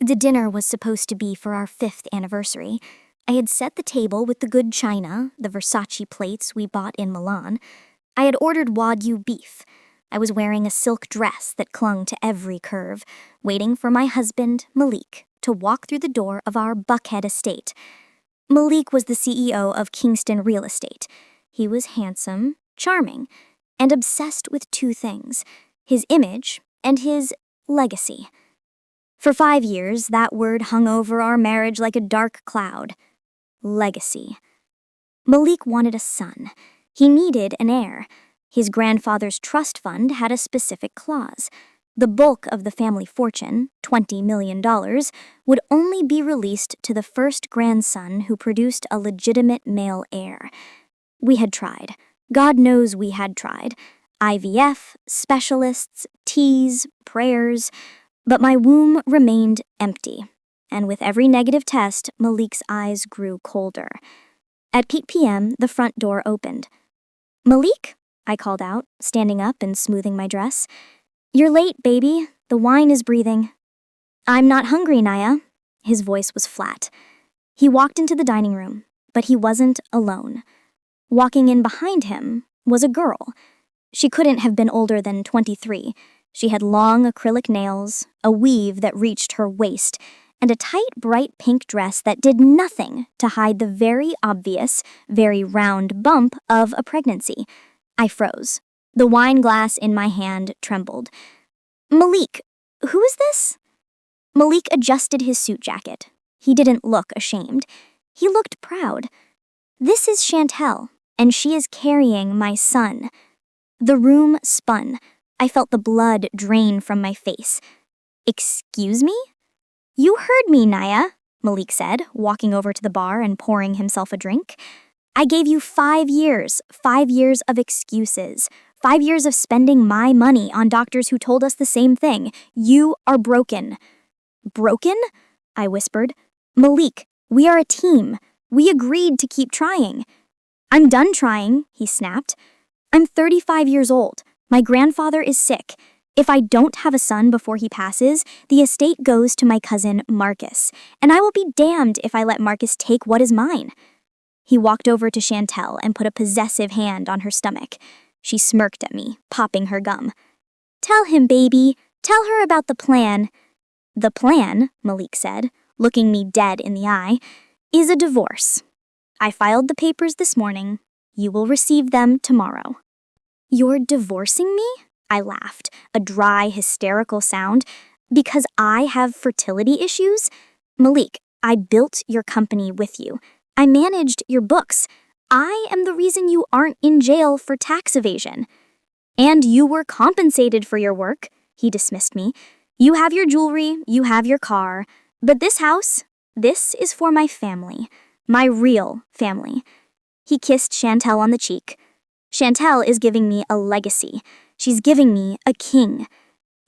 The dinner was supposed to be for our 5th anniversary. I had set the table with the good china, the Versace plates we bought in Milan. I had ordered Wagyu beef. I was wearing a silk dress that clung to every curve, waiting for my husband, Malik, to walk through the door of our Buckhead estate. Malik was the CEO of Kingston Real Estate. He was handsome, charming, and obsessed with two things: his image and his legacy. For 5 years, that word hung over our marriage like a dark cloud. Legacy. Malik wanted a son. He needed an heir. His grandfather's trust fund had a specific clause. The bulk of the family fortune, $20 million, would only be released to the first grandson who produced a legitimate male heir. We had tried. God knows we had tried. IVF, specialists, teas, prayers. But my womb remained empty, and with every negative test, Malik's eyes grew colder. At 8 p.m., the front door opened. "Malik?" I called out, standing up and smoothing my dress. "You're late, baby. The wine is breathing." "I'm not hungry, Naya." His voice was flat. He walked into the dining room, but he wasn't alone. Walking in behind him was a girl. She couldn't have been older than 23. She had long acrylic nails, a weave that reached her waist, and a tight, bright pink dress that did nothing to hide the very obvious, very round bump of a pregnancy. I froze. The wine glass in my hand trembled. "Malik, who is this?" Malik adjusted his suit jacket. He didn't look ashamed. He looked proud. "This is Chantel, and she is carrying my son." The room spun. I felt the blood drain from my face. "Excuse me?" "You heard me, Naya," Malik said, walking over to the bar and pouring himself a drink. "I gave you 5 years, 5 years of excuses, 5 years of spending my money on doctors who told us the same thing. You are broken." "Broken?" I whispered. "Malik, we are a team. We agreed to keep trying." "I'm done trying," he snapped. "I'm 35 years old. My grandfather is sick. If I don't have a son before he passes, the estate goes to my cousin Marcus, and I will be damned if I let Marcus take what is mine." He walked over to Chantel and put a possessive hand on her stomach. She smirked at me, popping her gum. "Tell him, baby. Tell her about the plan." "The plan," Malik said, looking me dead in the eye, "is a divorce. I filed the papers this morning. You will receive them tomorrow." "You're divorcing me?" I laughed, a dry, hysterical sound. "Because I have fertility issues? Malik, I built your company with you. I managed your books. I am the reason you aren't in jail for tax evasion." "And you were compensated for your work," he dismissed me. "You have your jewelry, you have your car. But this house, this is for my family. My real family." He kissed Chantel on the cheek. "Chantel is giving me a legacy. She's giving me a king.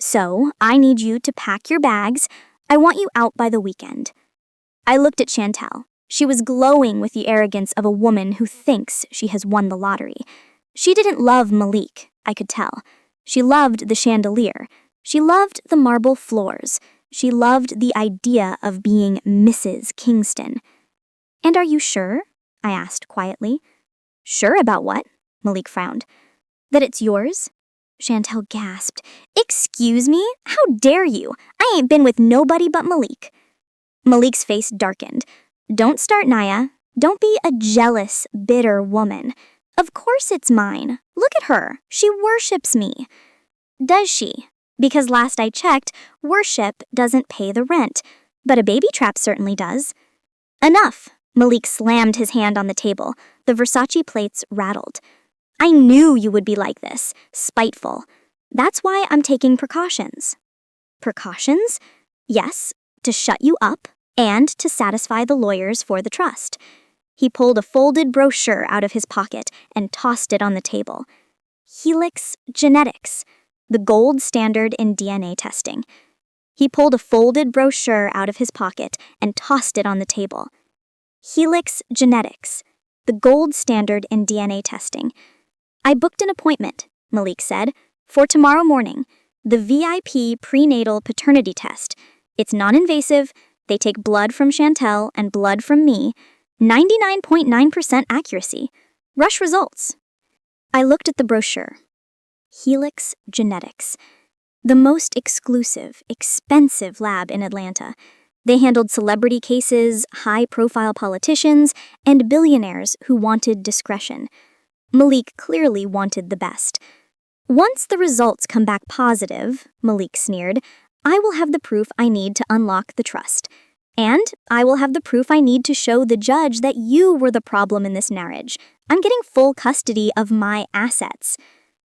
So, I need you to pack your bags. I want you out by the weekend." I looked at Chantel. She was glowing with the arrogance of a woman who thinks she has won the lottery. She didn't love Malik, I could tell. She loved the chandelier. She loved the marble floors. She loved the idea of being Mrs. Kingston. "And are you sure?" I asked quietly. "Sure about what?" Malik frowned. "That it's yours?" Chantel gasped. "Excuse me? How dare you? I ain't been with nobody but Malik." Malik's face darkened. "Don't start, Naya. Don't be a jealous, bitter woman. Of course it's mine. Look at her. She worships me." "Does she? Because last I checked, worship doesn't pay the rent. But a baby trap certainly does." "Enough." Malik slammed his hand on the table. The Versace plates rattled. "I knew you would be like this, spiteful. That's why I'm taking precautions." "Precautions?" "Yes, to shut you up and to satisfy the lawyers for the trust." He pulled a folded brochure out of his pocket and tossed it on the table. "Helix Genetics, the gold standard in DNA testing." He pulled a folded brochure out of his pocket and tossed it on the table. "Helix Genetics, the gold standard in DNA testing. I booked an appointment," Malik said, "for tomorrow morning, the VIP prenatal paternity test. It's non-invasive. They take blood from Chantel and blood from me. 99.9% accuracy. Rush results. I looked at the brochure. Helix Genetics. The most exclusive, expensive lab in Atlanta. They handled celebrity cases, high-profile politicians, and billionaires who wanted discretion. Malik clearly wanted the best. Once the results come back positive, Malik sneered, I will have the proof I need to unlock the trust. And I will have the proof I need to show the judge that you were the problem in this marriage. I'm getting full custody of my assets.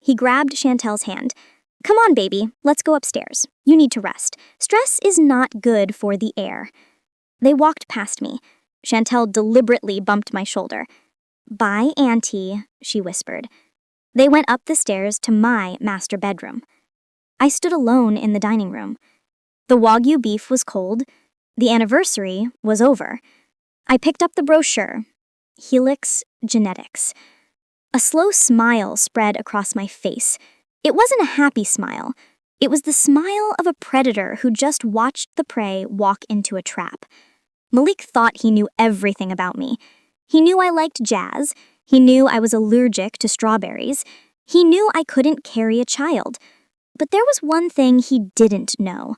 He grabbed Chantel's hand. Come on, baby, let's go upstairs. You need to rest. Stress is not good for the air. They walked past me. Chantel deliberately bumped my shoulder. Bye, Auntie, she whispered. They went up the stairs to my master bedroom. I stood alone in the dining room. The Wagyu beef was cold. The anniversary was over. I picked up the brochure. Helix Genetics. A slow smile spread across my face. It wasn't a happy smile. It was the smile of a predator who just watched the prey walk into a trap. Malik thought he knew everything about me. He knew I liked jazz. He knew I was allergic to strawberries. He knew I couldn't carry a child. But there was one thing he didn't know.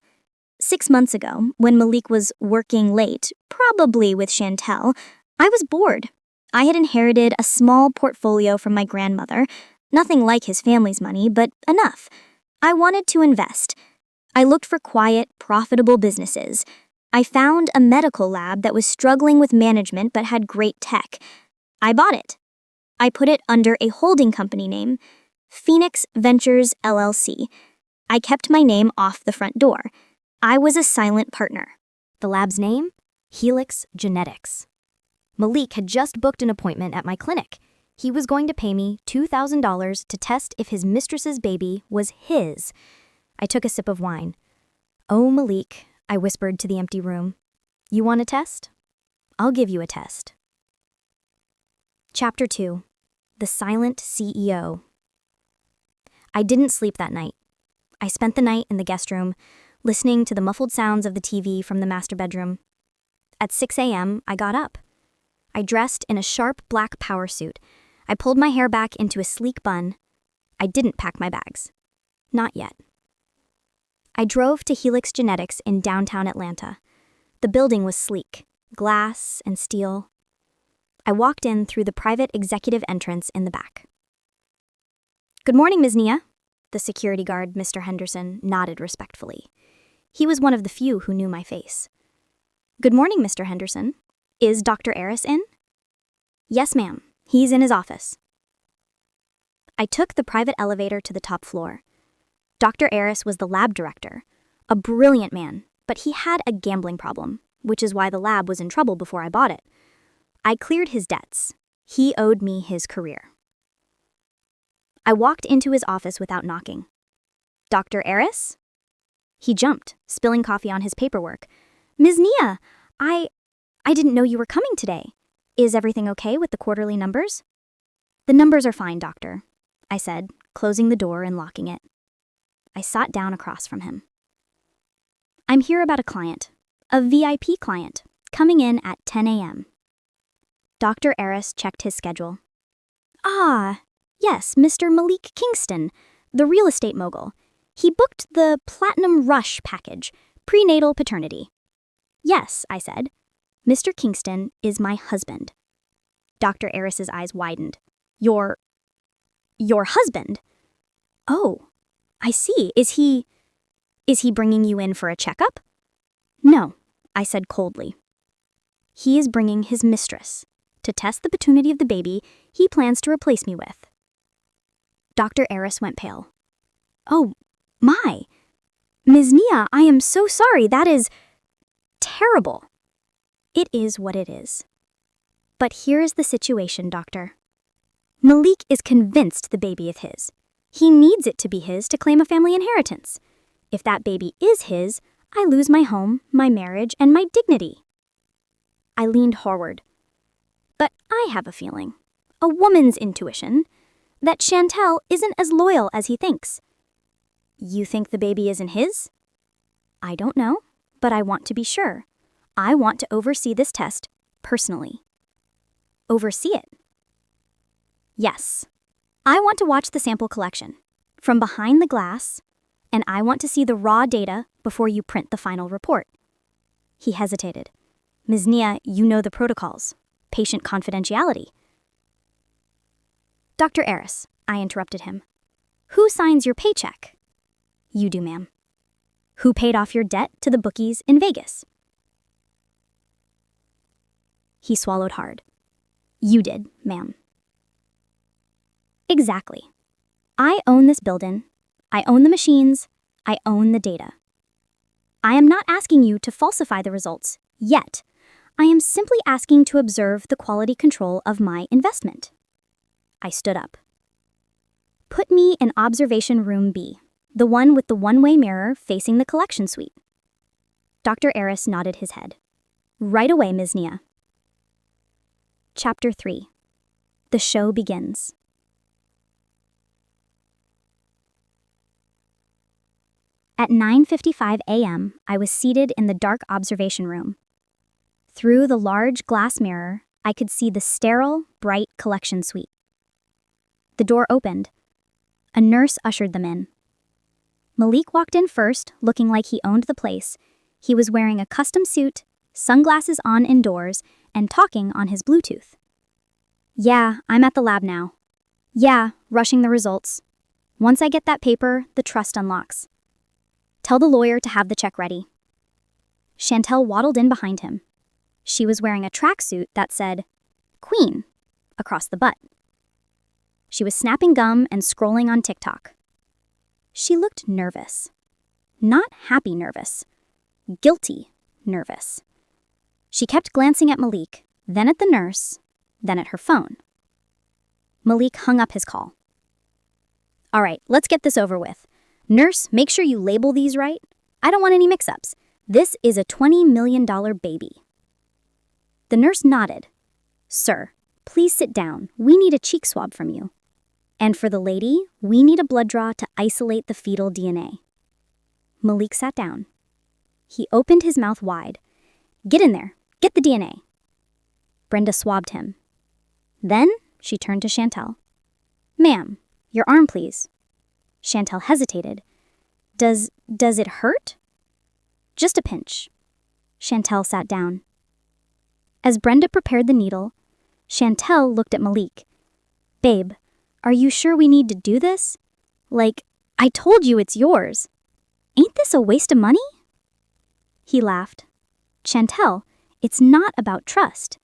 6 months ago, when Malik was working late, probably with Chantel, I was bored. I had inherited a small portfolio from my grandmother, nothing like his family's money, but enough. I wanted to invest. I looked for quiet, profitable businesses. I found a medical lab that was struggling with management but had great tech. I bought it. I put it under a holding company name, Phoenix Ventures LLC. I kept my name off the front door. I was a silent partner. The lab's name? Helix Genetics. Malik had just booked an appointment at my clinic. He was going to pay me $2,000 to test if his mistress's baby was his. I took a sip of wine. Oh, Malik, I whispered to the empty room. You want a test? I'll give you a test. Chapter 2. The Silent CEO. I didn't sleep that night. I spent the night in the guest room, listening to the muffled sounds of the TV from the master bedroom. At 6 a.m., I got up. I dressed in a sharp black power suit. I pulled my hair back into a sleek bun. I didn't pack my bags. Not yet. I drove to Helix Genetics in downtown Atlanta. The building was sleek, glass and steel. I walked in through the private executive entrance in the back. Good morning, Ms. Nia. The security guard, Mr. Henderson, nodded respectfully. He was one of the few who knew my face. Good morning, Mr. Henderson. Is Dr. Eris in? Yes, ma'am. He's in his office. I took the private elevator to the top floor. Dr. Eris was the lab director, a brilliant man, but he had a gambling problem, which is why the lab was in trouble before I bought it. I cleared his debts. He owed me his career. I walked into his office without knocking. Dr. Eris? He jumped, spilling coffee on his paperwork. Ms. Nia, I didn't know you were coming today. Is everything okay with the quarterly numbers? The numbers are fine, doctor, I said, closing the door and locking it. I sat down across from him. I'm here about a client, a VIP client, coming in at 10 a.m. Dr. Eris checked his schedule. Ah, yes, Mr. Malik Kingston, the real estate mogul. He booked the Platinum Rush package, prenatal paternity. Yes, I said. Mr. Kingston is my husband. Dr. Eris's eyes widened. Your husband? Oh, I see. Is he bringing you in for a checkup? No, I said coldly. He is bringing his mistress to test the paternity of the baby he plans to replace me with. Dr. Eris went pale. Oh, my. Ms. Nia, I am so sorry. That is terrible. It is what it is. But here is the situation, doctor. Malik is convinced the baby is his. He needs it to be his to claim a family inheritance. If that baby is his, I lose my home, my marriage, and my dignity. I leaned forward. But I have a feeling, a woman's intuition, that Chantel isn't as loyal as he thinks. You think the baby isn't his? I don't know, But I want to be sure. I want to oversee this test personally. Oversee it? Yes. I want to watch the sample collection from behind the glass, and I want to see the raw data before you print the final report. He hesitated. Ms. Nia, you know the protocols. Patient confidentiality. Dr. Eris, I interrupted him. Who signs your paycheck? You do, ma'am. Who paid off your debt to the bookies in Vegas? He swallowed hard. You did, ma'am. Exactly. I own this building. I own the machines. I own the data. I am not asking you to falsify the results yet. I am simply asking to observe the quality control of my investment. I stood up. Put me in observation room B, the one with the one-way mirror facing the collection suite. Dr. Eris nodded his head. Right away, Ms. Nia. Chapter 3. The show begins. At 9:55 a.m., I was seated in the dark observation room. Through the large glass mirror, I could see the sterile, bright collection suite. The door opened. A nurse ushered them in. Malik walked in first, looking like he owned the place. He was wearing a custom suit, sunglasses on indoors, and talking on his Bluetooth. Yeah, I'm at the lab now. Yeah, rushing the results. Once I get that paper, the trust unlocks. Tell the lawyer to have the check ready. Chantel waddled in behind him. She was wearing a tracksuit that said, Queen, across the butt. She was snapping gum and scrolling on TikTok. She looked nervous. Not happy nervous. Guilty nervous. She kept glancing at Malik, then at the nurse, then at her phone. Malik hung up his call. All right, let's get this over with. Nurse, make sure you label these right. I don't want any mix-ups. This is a $20 million baby. The nurse nodded. Sir, please sit down. We need a cheek swab from you. And for the lady, we need a blood draw to isolate the fetal DNA. Malik sat down. He opened his mouth wide. Get in there. Get the DNA. Brenda swabbed him. Then she turned to Chantel. Ma'am, your arm, please. Chantel hesitated. Does it hurt? Just a pinch. Chantel sat down. As Brenda prepared the needle, Chantel looked at Malik. Babe, are you sure we need to do this? Like, I told you it's yours. Ain't this a waste of money? He laughed. Chantel, it's not about trust.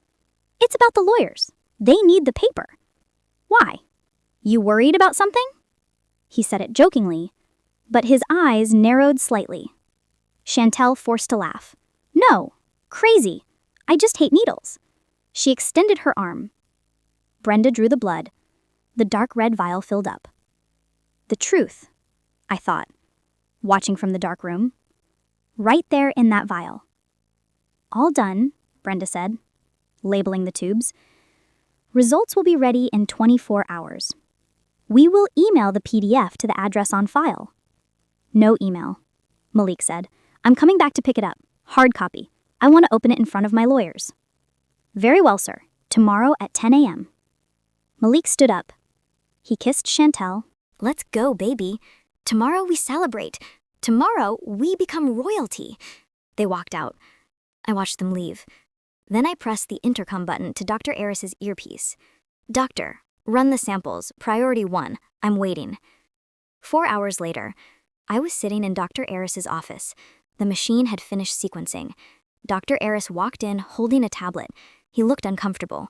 It's about the lawyers. They need the paper. Why? You worried about something? He said it jokingly, but his eyes narrowed slightly. Chantel forced to laugh. No, crazy. I just hate needles. She extended her arm. Brenda drew the blood. The dark red vial filled up. The truth, I thought, watching from the dark room. Right there in that vial. All done, Brenda said, labeling the tubes. Results will be ready in 24 hours. We will email the PDF to the address on file. No email, Malik said. I'm coming back to pick it up. Hard copy. I want to open it in front of my lawyers. Very well, sir. Tomorrow at 10 a.m. Malik stood up. He kissed Chantel. Let's go, baby. Tomorrow we celebrate. Tomorrow we become royalty. They walked out. I watched them leave. Then I pressed the intercom button to Dr. Eris's earpiece. Doctor, run the samples. Priority 1. I'm waiting. 4 hours later, I was sitting in Dr. Eris's office. The machine had finished sequencing. Dr. Eris walked in holding a tablet. He looked uncomfortable.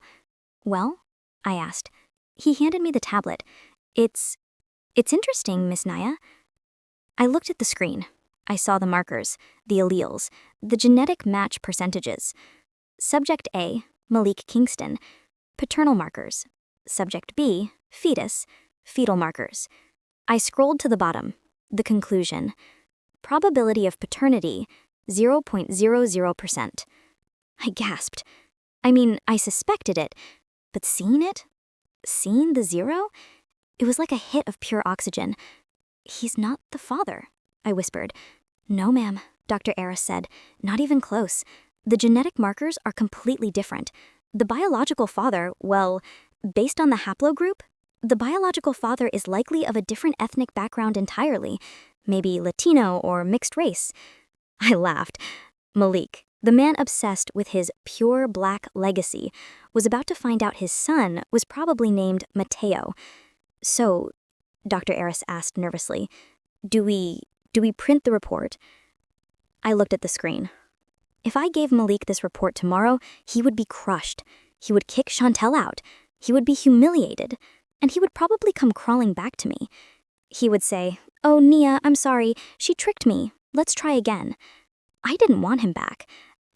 Well? I asked. He handed me the tablet. It's interesting, Miss Naya. I looked at the screen. I saw the markers, the alleles, the genetic match percentages. Subject A, Malik Kingston, paternal markers. Subject B, fetus, fetal markers. I scrolled to the bottom. The conclusion. Probability of paternity, 0.00%. I gasped. I suspected it, but seeing it? Seeing the zero? It was like a hit of pure oxygen. He's not the father, I whispered. No, ma'am, Dr. Aris said. Not even close. The genetic markers are completely different. The biological father, well, based on the haplogroup, the biological father is likely of a different ethnic background entirely, maybe Latino or mixed race. I laughed. Malik, the man obsessed with his pure black legacy, was about to find out his son was probably named Mateo. So, Dr. Aris asked nervously, do we print the report? I looked at the screen. If I gave Malik this report tomorrow, he would be crushed. He would kick Chantel out. He would be humiliated. And he would probably come crawling back to me. He would say, "Oh, Nia, I'm sorry. She tricked me. Let's try again." I didn't want him back.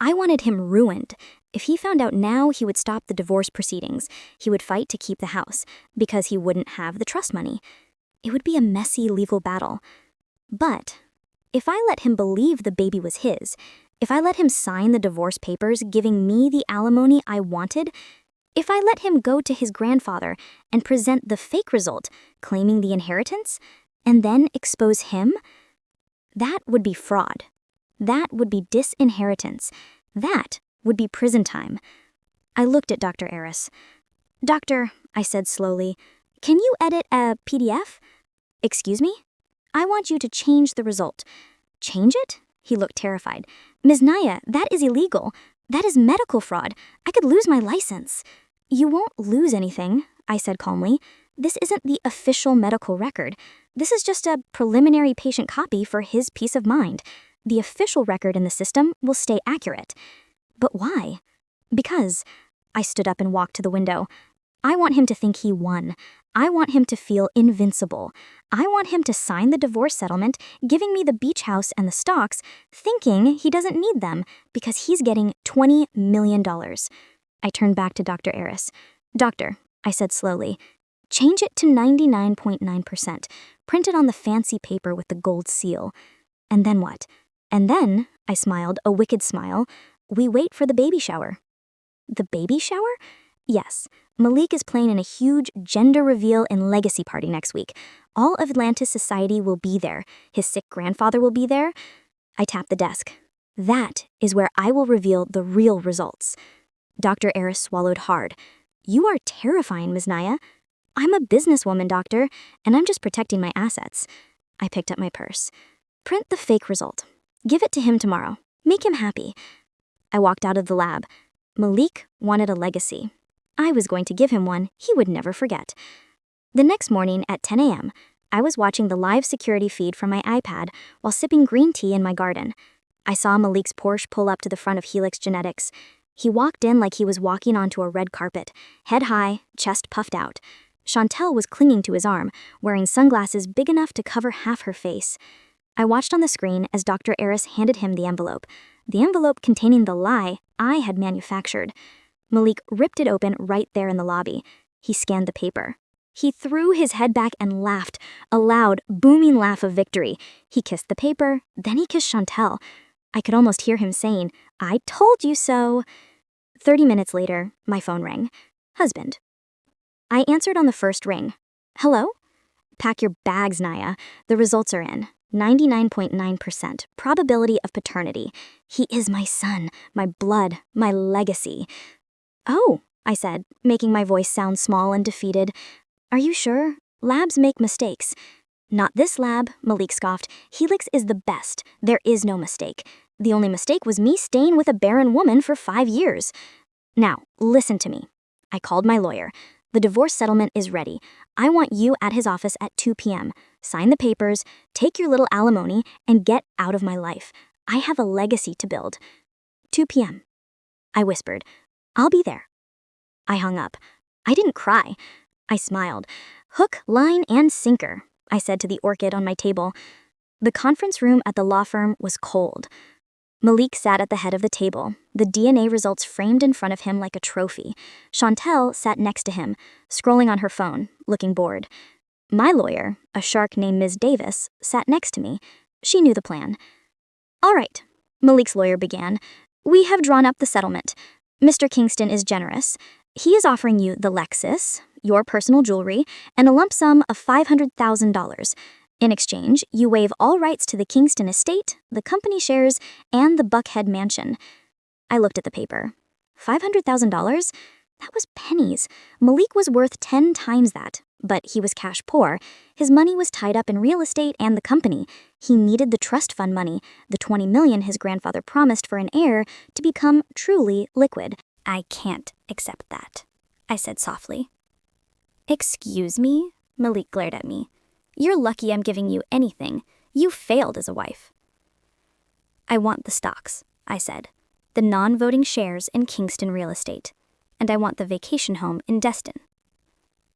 I wanted him ruined. If he found out now, he would stop the divorce proceedings. He would fight to keep the house, because he wouldn't have the trust money. It would be a messy legal battle. But if I let him believe the baby was his, if I let him sign the divorce papers giving me the alimony I wanted, if I let him go to his grandfather and present the fake result, claiming the inheritance, and then expose him, that would be fraud. That would be disinheritance. That would be prison time. I looked at Dr. Aris. "Doctor," I said slowly, "can you edit a PDF?" "Excuse me?" "I want you to change the result." "Change it?" He looked terrified. "Ms. Naya, that is illegal. That is medical fraud. I could lose my license." "You won't lose anything," I said calmly. "This isn't the official medical record. This is just a preliminary patient copy for his peace of mind. The official record in the system will stay accurate." "But why?" "Because," I stood up and walked to the window, "I want him to think he won. I want him to feel invincible. I want him to sign the divorce settlement, giving me the beach house and the stocks, thinking he doesn't need them because he's getting $20 million. I turned back to Dr. Aris. "Doctor," I said slowly, "change it to 99.9%. Print it on the fancy paper with the gold seal. And then what?" "And then," I smiled, a wicked smile, "we wait for the baby shower." "The baby shower?" "Yes. Malik is playing in a huge gender reveal and legacy party next week. All of Atlantis society will be there. His sick grandfather will be there." I tapped the desk. "That is where I will reveal the real results." Dr. Aris swallowed hard. "You are terrifying, Ms. Naya." "I'm a businesswoman, doctor, and I'm just protecting my assets." I picked up my purse. "Print the fake result. Give it to him tomorrow. Make him happy." I walked out of the lab. Malik wanted a legacy. I was going to give him one he would never forget. The next morning at 10 a.m., I was watching the live security feed from my iPad while sipping green tea in my garden. I saw Malik's Porsche pull up to the front of Helix Genetics. He walked in like he was walking onto a red carpet, head high, chest puffed out. Chantel was clinging to his arm, wearing sunglasses big enough to cover half her face. I watched on the screen as Dr. Aris handed him the envelope containing the lie I had manufactured. Malik ripped it open right there in the lobby. He scanned the paper. He threw his head back and laughed, a loud, booming laugh of victory. He kissed the paper, then he kissed Chantel. I could almost hear him saying, "I told you so." 30 minutes later, my phone rang. "Husband." I answered on the first ring. "Hello?" "Pack your bags, Naya. The results are in. 99.9% probability of paternity. He is my son, my blood, my legacy." "Oh," I said, making my voice sound small and defeated. "Are you sure? Labs make mistakes." "Not this lab," Malik scoffed. "Helix is the best. There is no mistake. The only mistake was me staying with a barren woman for 5 years. Now, listen to me." I called my lawyer. "The divorce settlement is ready. I want you at his office at 2 p.m. Sign the papers, take your little alimony, and get out of my life. I have a legacy to build." 2 p.m. I whispered, "I'll be there." I hung up. I didn't cry. I smiled. "Hook, line, and sinker," I said to the orchid on my table. The conference room at the law firm was cold. Malik sat at the head of the table, the DNA results framed in front of him like a trophy. Chantel sat next to him, scrolling on her phone, looking bored. My lawyer, a shark named Ms. Davis, sat next to me. She knew the plan. "All right," Malik's lawyer began. "We have drawn up the settlement. Mr. Kingston is generous. He is offering you the Lexus, your personal jewelry, and a lump sum of $500,000. In exchange, you waive all rights to the Kingston estate, the company shares, and the Buckhead mansion. I looked at the paper. $500,000? That was pennies. Malik was worth 10 times that, but he was cash poor. His money was tied up in real estate and the company. He needed the trust fund money, the $20 million his grandfather promised for an heir, to become truly liquid. I can't accept that, I said softly. Excuse me? Malik glared at me. You're lucky I'm giving you anything. You failed as a wife. I want the stocks, I said. The non-voting shares in Kingston real estate. And I want the vacation home in Destin.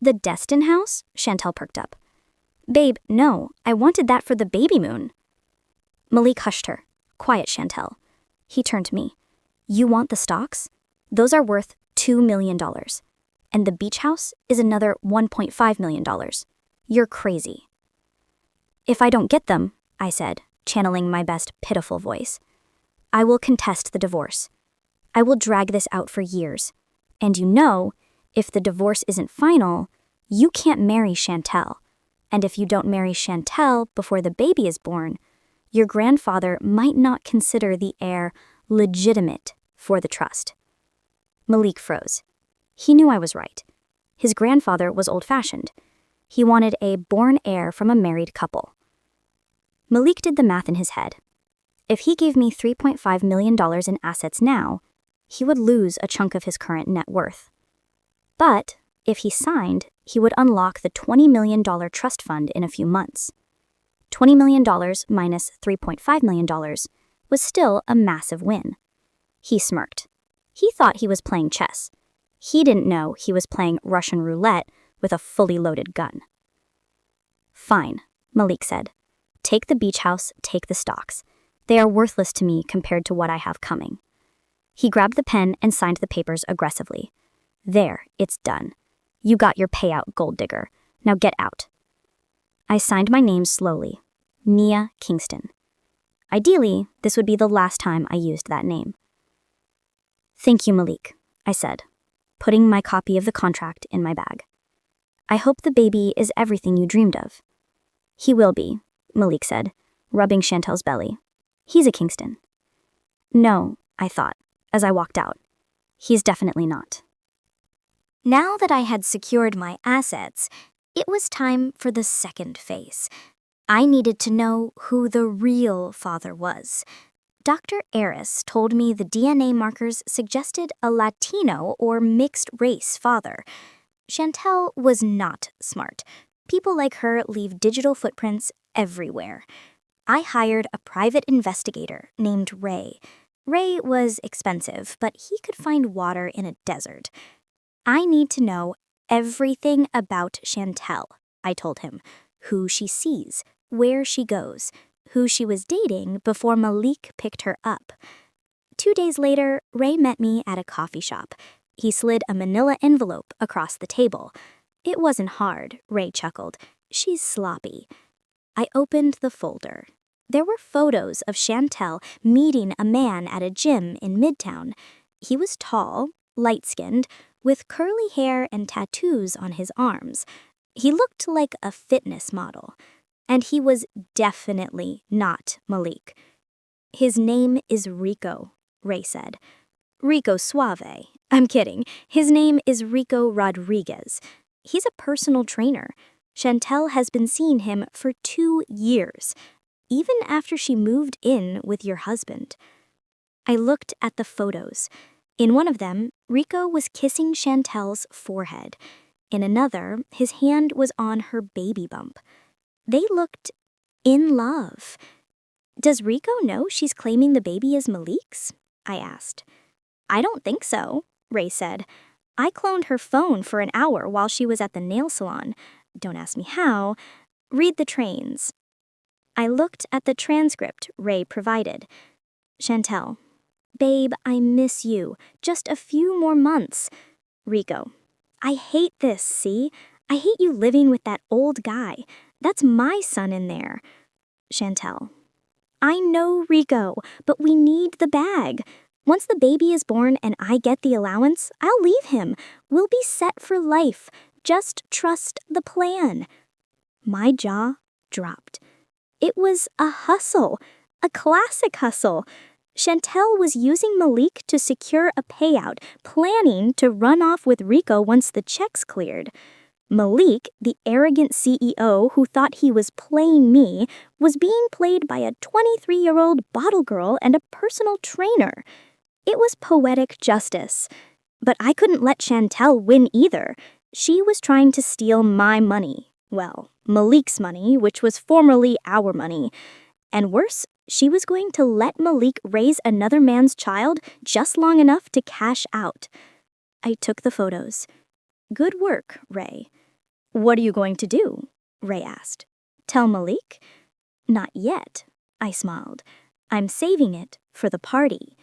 The Destin house? Chantel perked up. Babe, no, I wanted that for the baby moon. Malik hushed her. Quiet, Chantel. He turned to me. You want the stocks? Those are worth $2 million. And the beach house is another $1.5 million. You're crazy. If I don't get them, I said, channeling my best pitiful voice, I will contest the divorce. I will drag this out for years. And you know, if the divorce isn't final, you can't marry Chantel. And if you don't marry Chantel before the baby is born, your grandfather might not consider the heir legitimate for the trust. Malik froze. He knew I was right. His grandfather was old-fashioned. He wanted a born heir from a married couple. Malik did the math in his head. If he gave me $3.5 million in assets now, he would lose a chunk of his current net worth. But if he signed, he would unlock the $20 million trust fund in a few months. $20 million minus $3.5 million was still a massive win. He smirked. He thought he was playing chess. He didn't know he was playing Russian roulette with a fully loaded gun. Fine, Malik said. Take the beach house, take the stocks. They are worthless to me compared to what I have coming. He grabbed the pen and signed the papers aggressively. There, it's done. You got your payout, gold digger. Now get out. I signed my name slowly. Nia Kingston. Ideally, this would be the last time I used that name. Thank you, Malik, I said, putting my copy of the contract in my bag. I hope the baby is everything you dreamed of. He will be, Malik said, rubbing Chantel's belly. He's a Kingston. No, I thought, as I walked out. He's definitely not. Now that I had secured my assets, it was time for the second phase. I needed to know who the real father was. Dr. Eris told me the DNA markers suggested a Latino or mixed-race father. Chantel was not smart. People like her leave digital footprints everywhere. I hired a private investigator named Ray. Ray was expensive, but he could find water in a desert. I need to know everything about Chantel, I told him. Who she sees, where she goes, who she was dating before Malik picked her up. 2 days later, Ray met me at a coffee shop. He slid a manila envelope across the table. It wasn't hard, Ray chuckled. She's sloppy. I opened the folder. There were photos of Chantel meeting a man at a gym in Midtown. He was tall, light-skinned, with curly hair and tattoos on his arms. He looked like a fitness model. And he was definitely not Malik. His name is Rico, Ray said. Rico Suave. I'm kidding. His name is Rico Rodriguez. He's a personal trainer. Chantel has been seeing him for 2 years, even after she moved in with your husband. I looked at the photos. In one of them, Rico was kissing Chantel's forehead. In another, his hand was on her baby bump. They looked in love. Does Rico know she's claiming the baby is Malik's? I asked. I don't think so, Ray said. I cloned her phone for an hour while she was at the nail salon. Don't ask me how. Read the trains. I looked at the transcript Ray provided. Chantel. Babe, I miss you. Just a few more months. Rico. I hate this, see? I hate you living with that old guy. That's my son in there. Chantel. I know, Rico, but we need the bag. Once the baby is born and I get the allowance, I'll leave him. We'll be set for life. Just trust the plan. My jaw dropped. It was a hustle, a classic hustle. Chantel was using Malik to secure a payout, planning to run off with Rico once the checks cleared. Malik, the arrogant CEO who thought he was playing me, was being played by a 23-year-old bottle girl and a personal trainer. It was poetic justice. But I couldn't let Chantel win either. She was trying to steal my money. Well, Malik's money, which was formerly our money. And worse, she was going to let Malik raise another man's child just long enough to cash out. I took the photos. Good work, Ray. What are you going to do? Ray asked. Tell Malik? Not yet, I smiled. I'm saving it for the party.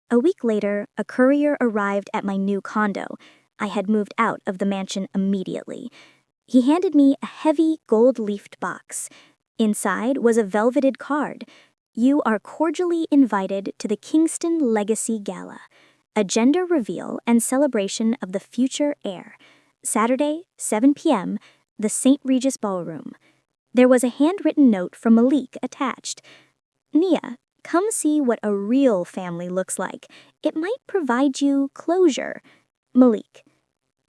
A week later, a courier arrived at my new condo. I had moved out of the mansion immediately. He handed me a heavy gold-leafed box. Inside was a velveted card. You are cordially invited to the Kingston Legacy Gala, a gender reveal and celebration of the future heir. Saturday, 7 p.m., the St. Regis Ballroom. There was a handwritten note from Malik attached. Nia, come see what a real family looks like. It might provide you closure. Malik.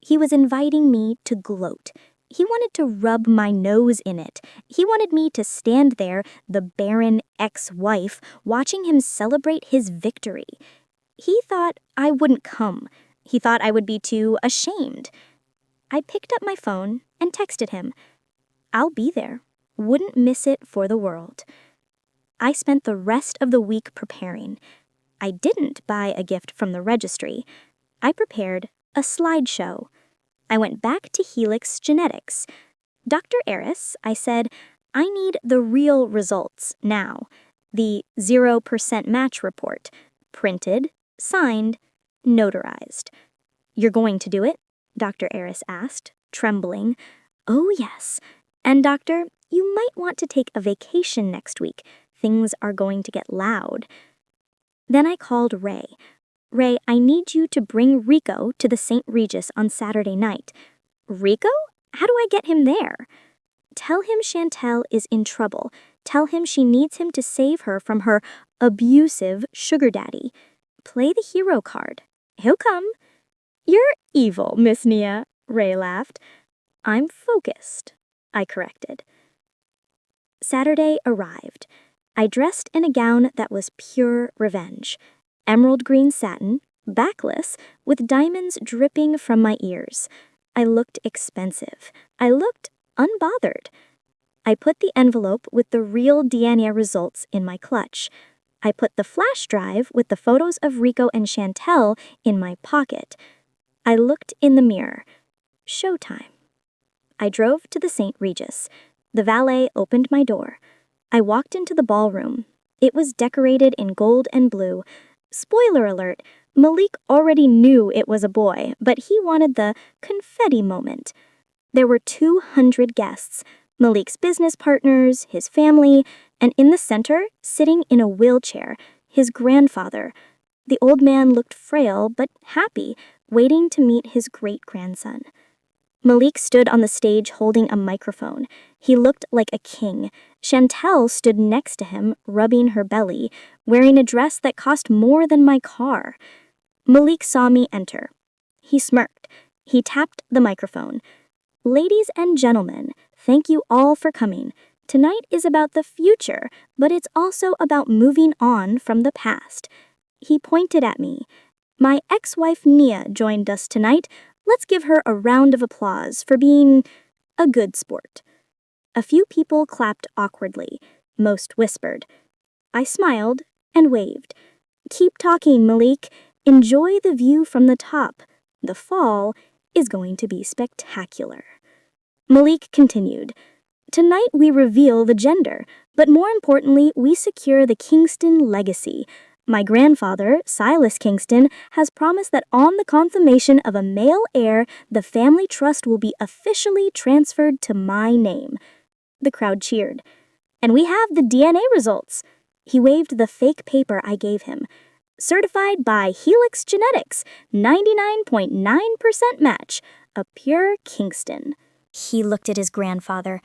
He was inviting me to gloat. He wanted to rub my nose in it. He wanted me to stand there, the barren ex-wife, watching him celebrate his victory. He thought I wouldn't come. He thought I would be too ashamed. I picked up my phone and texted him. I'll be there. Wouldn't miss it for the world. I spent the rest of the week preparing. I didn't buy a gift from the registry. I prepared a slideshow. I went back to Helix Genetics. Dr. Eris, I said, I need the real results now. The 0% match report. Printed, signed, notarized. You're going to do it? Dr. Eris asked, trembling. Oh, yes. And doctor, you might want to take a vacation next week. Things are going to get loud. Then I called Ray. Ray, I need you to bring Rico to the St. Regis on Saturday night. Rico? How do I get him there? Tell him Chantel is in trouble. Tell him she needs him to save her from her abusive sugar daddy. Play the hero card. He'll come. You're evil, Miss Nia, Ray laughed. I'm focused, I corrected. Saturday arrived. I dressed in a gown that was pure revenge. Emerald green satin, backless, with diamonds dripping from my ears. I looked expensive. I looked unbothered. I put the envelope with the real DNA results in my clutch. I put the flash drive with the photos of Rico and Chantel in my pocket. I looked in the mirror. Showtime. I drove to the St. Regis. The valet opened my door. I walked into the ballroom. It was decorated in gold and blue. Spoiler alert, Malik already knew it was a boy, but he wanted the confetti moment. There were 200 guests, Malik's business partners, his family, and in the center, sitting in a wheelchair, his grandfather. The old man looked frail but happy, waiting to meet his great-grandson. Malik stood on the stage holding a microphone. He looked like a king. Chantel stood next to him, rubbing her belly, wearing a dress that cost more than my car. Malik saw me enter. He smirked. He tapped the microphone. Ladies and gentlemen, thank you all for coming. Tonight is about the future, but it's also about moving on from the past. He pointed at me. My ex-wife Nia joined us tonight. Let's give her a round of applause for being a good sport. A few people clapped awkwardly. Most whispered. I smiled and waved. Keep talking, Malik. Enjoy the view from the top. The fall is going to be spectacular. Malik continued. Tonight we reveal the gender, but more importantly, we secure the Kingston legacy. My grandfather, Silas Kingston, has promised that on the consummation of a male heir, the family trust will be officially transferred to my name. The crowd cheered. And we have the DNA results. He waved the fake paper I gave him. Certified by Helix Genetics, 99.9% match, a pure Kingston. He looked at his grandfather.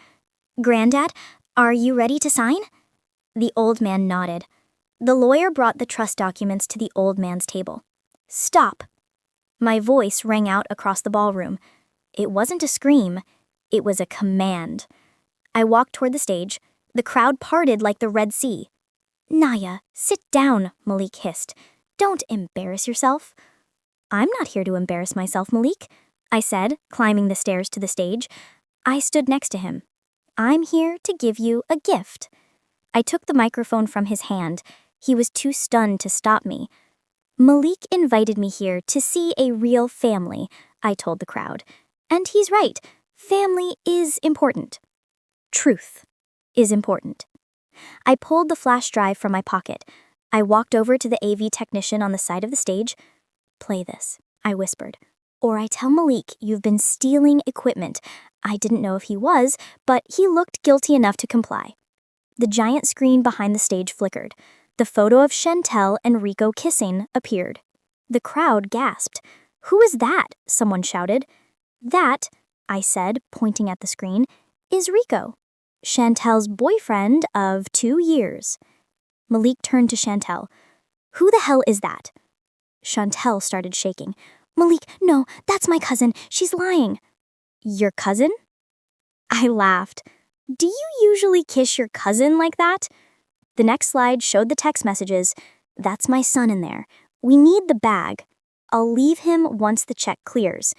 Granddad, are you ready to sign? The old man nodded. The lawyer brought the trust documents to the old man's table. Stop! My voice rang out across the ballroom. It wasn't a scream, it was a command. I walked toward the stage. The crowd parted like the Red Sea. Naya, sit down, Malik hissed. Don't embarrass yourself. I'm not here to embarrass myself, Malik, I said, climbing the stairs to the stage. I stood next to him. I'm here to give you a gift. I took the microphone from his hand. He was too stunned to stop me. Malik invited me here to see a real family, I told the crowd. And he's right. Family is important. Truth is important. I pulled the flash drive from my pocket. I walked over to the AV technician on the side of the stage. Play this, I whispered. Or I tell Malik you've been stealing equipment. I didn't know if he was, but he looked guilty enough to comply. The giant screen behind the stage flickered. The photo of Chantel and Rico kissing appeared. The crowd gasped. Who is that? Someone shouted. That, I said, pointing at the screen, is Rico, Chantel's boyfriend of 2 years. Malik turned to Chantel. Who the hell is that? Chantel started shaking. Malik, no, that's my cousin. She's lying. Your cousin? I laughed. Do you usually kiss your cousin like that? The next slide showed the text messages. That's my son in there. We need the bag. I'll leave him once the check clears.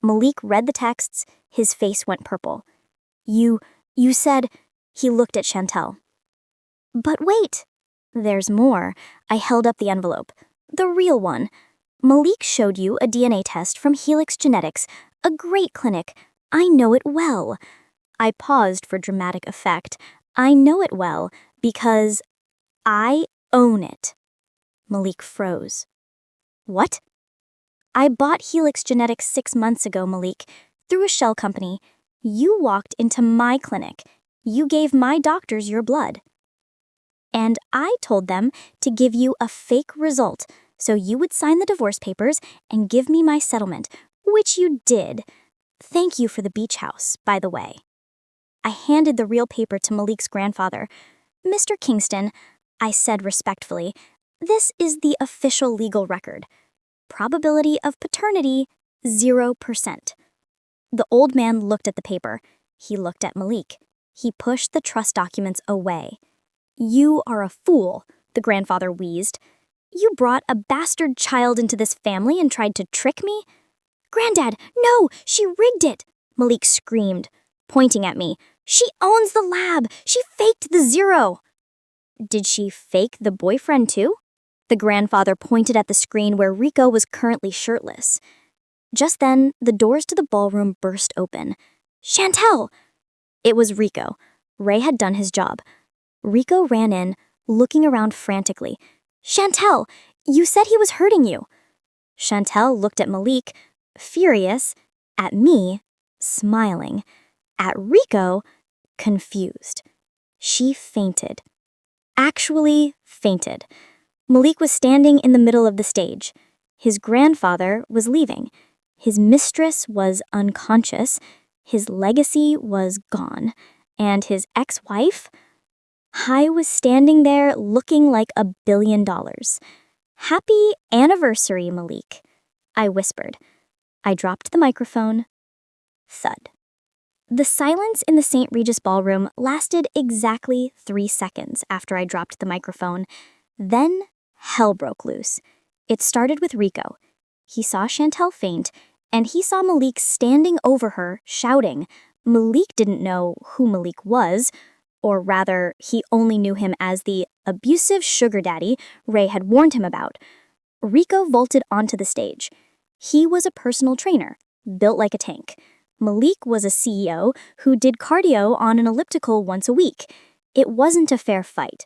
Malik read the texts. His face went purple. You said... He looked at Chantel. But wait. There's more. I held up the envelope. The real one. Malik showed you a DNA test from Helix Genetics, a great clinic. I know it well. I paused for dramatic effect. I know it well because I own it. Malik froze. What? I bought Helix Genetics 6 months ago, Malik, through a shell company. You walked into my clinic. You gave my doctors your blood. And I told them to give you a fake result so you would sign the divorce papers and give me my settlement, which you did. Thank you for the beach house, by the way. I handed the real paper to Malik's grandfather. Mr. Kingston, I said respectfully, this is the official legal record. Probability of paternity, 0%. The old man looked at the paper. He looked at Malik. He pushed the trust documents away. You are a fool, the grandfather wheezed. You brought a bastard child into this family and tried to trick me? Granddad, no, she rigged it, Malik screamed, pointing at me. She owns the lab. She faked the 0. Did she fake the boyfriend too? The grandfather pointed at the screen where Rico was currently shirtless. Just then, the doors to the ballroom burst open. Chantel! It was Rico. Ray had done his job. Rico ran in, looking around frantically. Chantel, you said he was hurting you. Chantel looked at Malik, furious, at me, smiling, at Rico, confused. She fainted. Actually fainted. Malik was standing in the middle of the stage. His grandfather was leaving. His mistress was unconscious. His legacy was gone. And his ex-wife? I was standing there looking like $1 billion. Happy anniversary, Malik, I whispered. I dropped the microphone. Thud. The silence in the St. Regis ballroom lasted exactly 3 seconds after I dropped the microphone. Then hell broke loose. It started with Rico. He saw Chantel faint, and he saw Malik standing over her, shouting. Malik didn't know who Malik was, or rather, he only knew him as the abusive sugar daddy Ray had warned him about. Rico vaulted onto the stage. He was a personal trainer, built like a tank. Malik was a CEO who did cardio on an elliptical once a week. It wasn't a fair fight.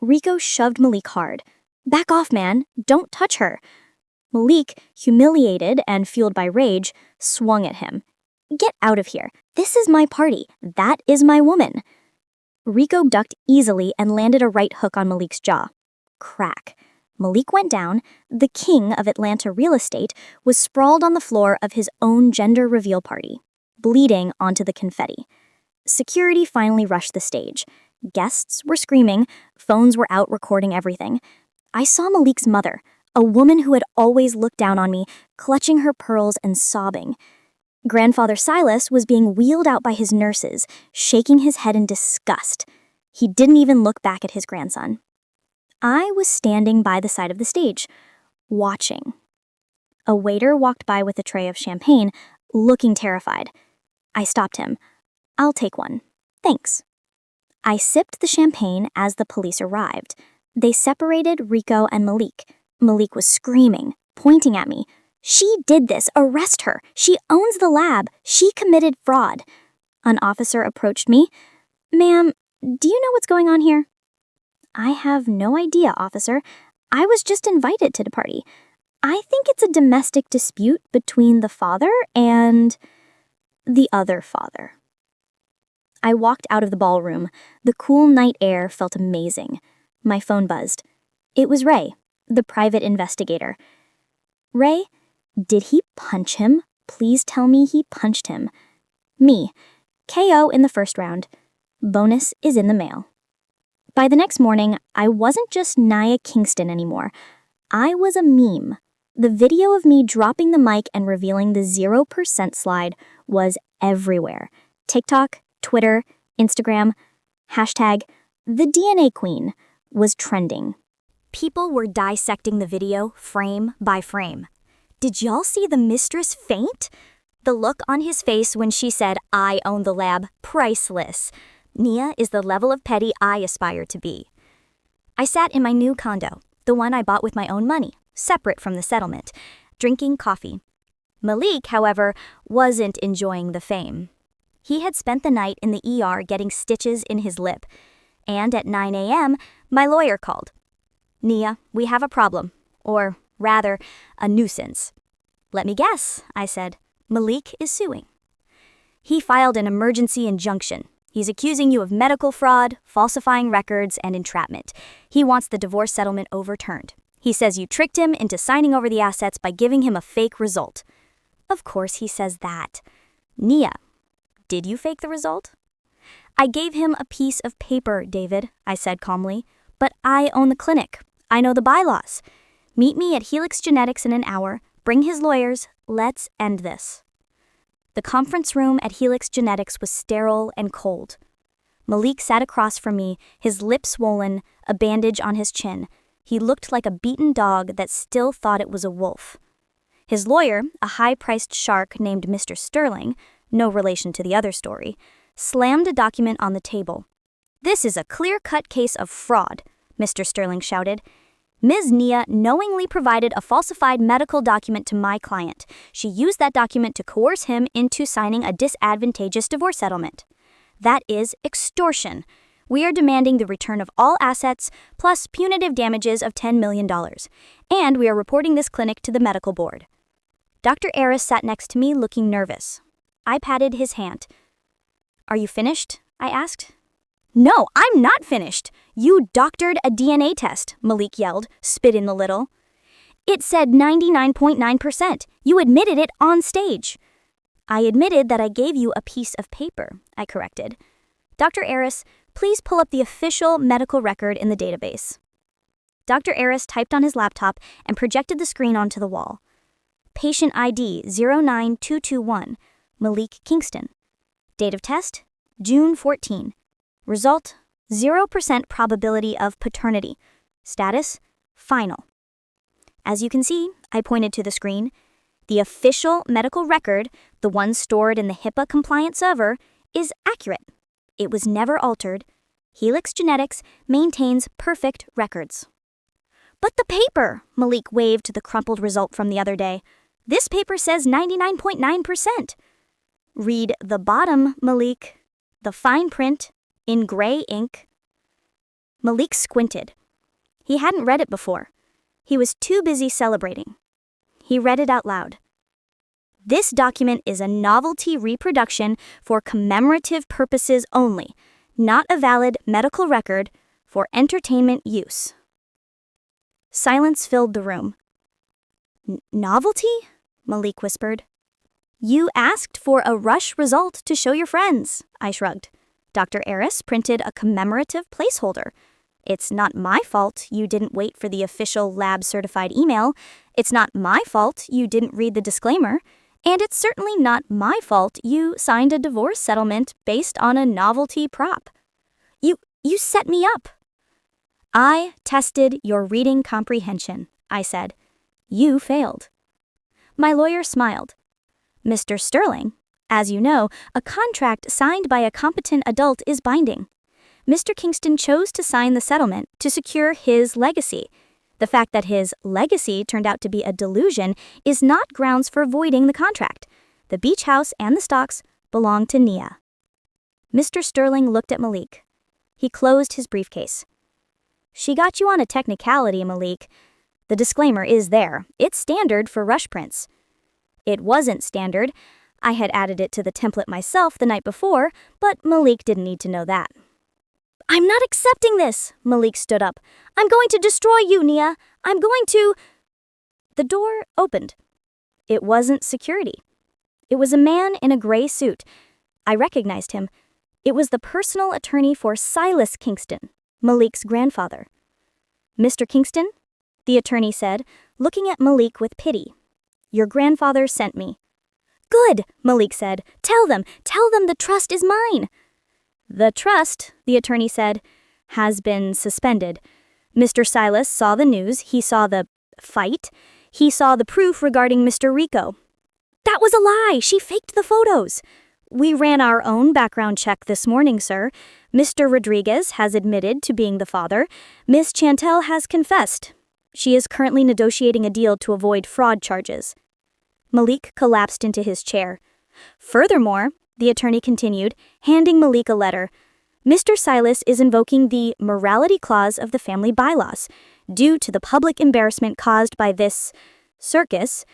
Rico shoved Malik hard. Back off, man. Don't touch her. Malik, humiliated and fueled by rage, swung at him. Get out of here. This is my party. That is my woman. Rico ducked easily and landed a right hook on Malik's jaw. Crack. Malik went down. The king of Atlanta real estate was sprawled on the floor of his own gender reveal party, bleeding onto the confetti. Security finally rushed the stage. Guests were screaming, phones were out recording everything. I saw Malik's mother, a woman who had always looked down on me, clutching her pearls and sobbing. Grandfather Silas was being wheeled out by his nurses, shaking his head in disgust. He didn't even look back at his grandson. I was standing by the side of the stage, watching. A waiter walked by with a tray of champagne, looking terrified. I stopped him. "I'll take one. Thanks." I sipped the champagne as the police arrived. They separated Rico and Malik. Malik was screaming, pointing at me. "She did this. Arrest her. She owns the lab. She committed fraud." An officer approached me. "Ma'am, do you know what's going on here?" "I have no idea, officer. I was just invited to the party. I think it's a domestic dispute between the father and the other father." I walked out of the ballroom. The cool night air felt amazing. My phone buzzed. It was Ray, the private investigator. "Ray, did he punch him? Please tell me he punched him." "Me. KO in the first round. Bonus is in the mail." By the next morning, I wasn't just Nia Kingston anymore. I was a meme. The video of me dropping the mic and revealing the 0% slide was everywhere. TikTok, Twitter, Instagram, hashtag the DNA Queen was trending. People were dissecting the video frame by frame. Did y'all see the mistress faint? The look on his face when she said, "I own the lab," priceless. Nia is the level of petty I aspire to be. I sat in my new condo, the one I bought with my own money, separate from the settlement, drinking coffee. Malik, however, wasn't enjoying the fame. He had spent the night in the ER getting stitches in his lip, and at 9 a.m., my lawyer called. "Nia, we have a problem, or rather, a nuisance." "Let me guess," I said. "Malik is suing." "He filed an emergency injunction. He's accusing you of medical fraud, falsifying records, and entrapment. He wants the divorce settlement overturned. He says you tricked him into signing over the assets by giving him a fake result." "Of course he says that." "Nia, did you fake the result?" "I gave him a piece of paper, David," I said calmly. "But I own the clinic. I know the bylaws. Meet me at Helix Genetics in an hour. Bring his lawyers. Let's end this." The conference room at Helix Genetics was sterile and cold. Malik sat across from me, his lips swollen, a bandage on his chin. He looked like a beaten dog that still thought it was a wolf. His lawyer, a high-priced shark named Mr. Sterling, no relation to the other story, slammed a document on the table. "This is a clear-cut case of fraud," Mr. Sterling shouted. "Ms. Nia knowingly provided a falsified medical document to my client. She used that document to coerce him into signing a disadvantageous divorce settlement. That is extortion. We are demanding the return of all assets, plus punitive damages of $10 million. And we are reporting this clinic to the medical board." Dr. Aris sat next to me looking nervous. I patted his hand. "Are you finished?" I asked. "No, I'm not finished. You doctored a DNA test," Malik yelled, spit in the little. "It said 99.9%. You admitted it on stage." "I admitted that I gave you a piece of paper," I corrected. "Dr. Aris, please pull up the official medical record in the database." Dr. Aris typed on his laptop and projected the screen onto the wall. "Patient ID 09221, Malik Kingston. Date of test, June 14. Result, 0% probability of paternity. Status, final." As you can see, I pointed to the screen, the official medical record, the one stored in the HIPAA-compliant server, is accurate. It was never altered. Helix Genetics maintains perfect records. "But the paper," Malik waved the crumpled result from the other day. "This paper says 99.9%. "Read the bottom, Malik. The fine print, in gray ink." Malik squinted. He hadn't read it before. He was too busy celebrating. He read it out loud. "This document is a novelty reproduction for commemorative purposes only, not a valid medical record for entertainment use." Silence filled the room. "Novelty?" Malik whispered. You asked for a rush result to show your friends, I shrugged. Dr. Eris printed a commemorative placeholder. It's not my fault you didn't wait for the official lab-certified email. It's not my fault you didn't read the disclaimer. And it's certainly not my fault you signed a divorce settlement based on a novelty prop. You set me up. I tested your reading comprehension, I said. You failed. My lawyer smiled. Mr. Sterling, as you know, a contract signed by a competent adult is binding. Mr. Kingston chose to sign the settlement to secure his legacy. The fact that his legacy turned out to be a delusion is not grounds for voiding the contract. The beach house and the stocks belong to Nia. Mr. Sterling looked at Malik. He closed his briefcase. She got you on a technicality, Malik. The disclaimer is there. It's standard for rush prints. It wasn't standard. I had added it to the template myself the night before, but Malik didn't need to know that. I'm not accepting this, Malik stood up. I'm going to destroy you, Nia. I'm going to... The door opened. It wasn't security. It was a man in a gray suit. I recognized him. It was the personal attorney for Silas Kingston, Malik's grandfather. Mr. Kingston, the attorney said, looking at Malik with pity. Your grandfather sent me. Good, Malik said. Tell them the trust is mine. The trust, the attorney said, has been suspended. Mr. Silas saw the news. He saw the fight. He saw the proof regarding Mr. Rico. That was a lie. She faked the photos. We ran our own background check this morning, sir. Mr. Rodriguez has admitted to being the father. Miss Chantel has confessed. She is currently negotiating a deal to avoid fraud charges. Malik collapsed into his chair. Furthermore, the attorney continued, handing Malik a letter. Mr. Silas is invoking the morality clause of the family bylaws. Due to the public embarrassment caused by this circus,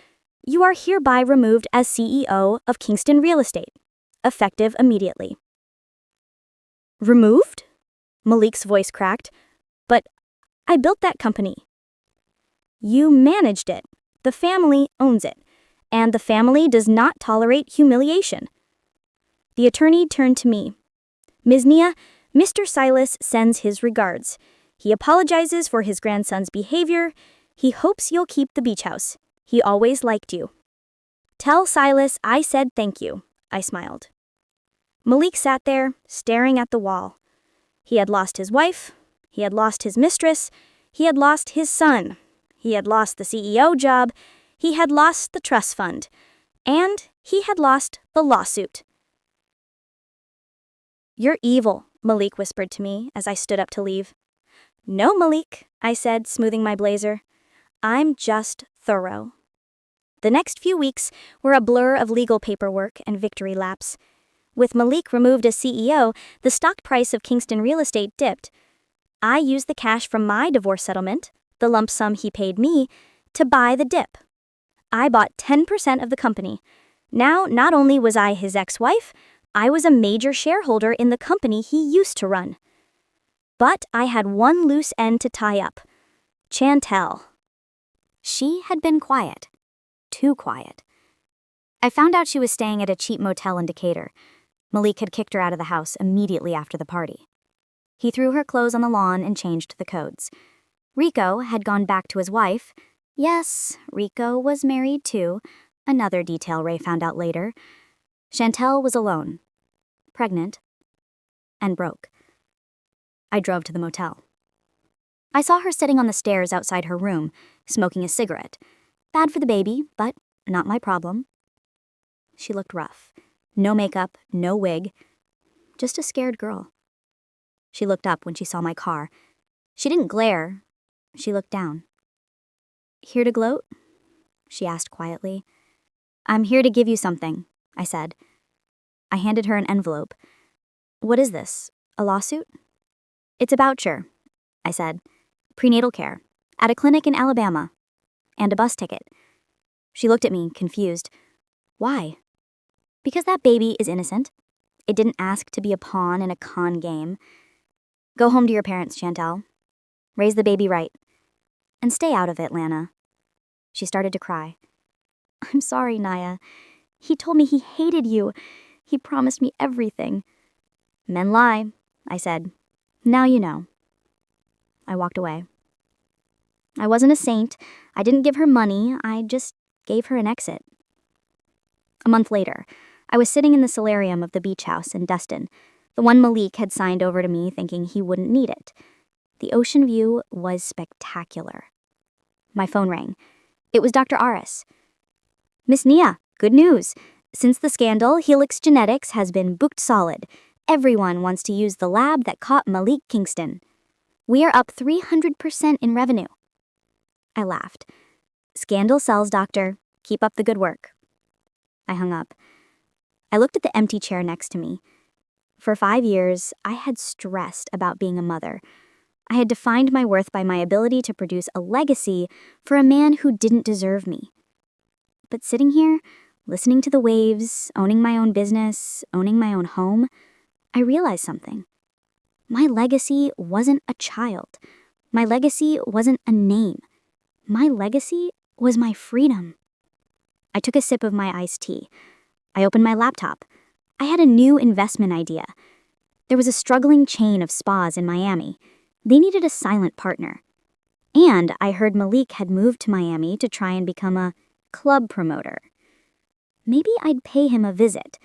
you are hereby removed as CEO of Kingston Real Estate, effective immediately. Removed? Malik's voice cracked. But I built that company. You managed it. The family owns it. And the family does not tolerate humiliation. The attorney turned to me. Ms. Nia, Mr. Silas sends his regards. He apologizes for his grandson's behavior. He hopes you'll keep the beach house. He always liked you. Tell Silas I said thank you, I smiled. Malik sat there, staring at the wall. He had lost his wife. He had lost his mistress. He had lost his son. He had lost the CEO job. He had lost the trust fund. And he had lost the lawsuit. You're evil, Malik whispered to me as I stood up to leave. No, Malik, I said, smoothing my blazer. I'm just thorough. The next few weeks were a blur of legal paperwork and victory laps. With Malik removed as CEO, the stock price of Kingston Real Estate dipped. I used the cash from my divorce settlement, the lump sum he paid me, to buy the dip. I bought 10% of the company. Now, not only was I his ex-wife, I was a major shareholder in the company he used to run. But I had one loose end to tie up. Chantel. She had been quiet. Too quiet. I found out she was staying at a cheap motel in Decatur. Malik had kicked her out of the house immediately after the party. He threw her clothes on the lawn and changed the codes. Rico had gone back to his wife. Yes, Rico was married too. Another detail Ray found out later. Chantel was alone, pregnant, and broke. I drove to the motel. I saw her sitting on the stairs outside her room, smoking a cigarette. Bad for the baby, but not my problem. She looked rough. No makeup, no wig. Just a scared girl. She looked up when she saw my car. She didn't glare. She looked down. Here to gloat? She asked quietly. I'm here to give you something, I said. I handed her an envelope. What is this? A lawsuit? It's a voucher, I said. Prenatal care. At a clinic in Alabama. And a bus ticket. She looked at me, confused. Why? Because that baby is innocent. It didn't ask to be a pawn in a con game. Go home to your parents, Chantel. Raise the baby right. And stay out of it, Lana. She started to cry. I'm sorry, Naya. He told me he hated you. He promised me everything." "Men lie," I said. "Now you know." I walked away. I wasn't a saint. I didn't give her money. I just gave her an exit. A month later, I was sitting in the solarium of the beach house in Destin, the one Malik had signed over to me thinking he wouldn't need it. The ocean view was spectacular. My phone rang. It was Dr. Aris. "Miss Nia, good news. Since the scandal, Helix Genetics has been booked solid. Everyone wants to use the lab that caught Malik Kingston. We are up 300% in revenue." I laughed. "Scandal sells, doctor. Keep up the good work." I hung up. I looked at the empty chair next to me. For 5 years, I had stressed about being a mother. I had defined my worth by my ability to produce a legacy for a man who didn't deserve me. But sitting here, listening to the waves, owning my own business, owning my own home, I realized something. My legacy wasn't a child. My legacy wasn't a name. My legacy was my freedom. I took a sip of my iced tea. I opened my laptop. I had a new investment idea. There was a struggling chain of spas in Miami. They needed a silent partner. And I heard Malik had moved to Miami to try and become a club promoter. Maybe I'd pay him a visit.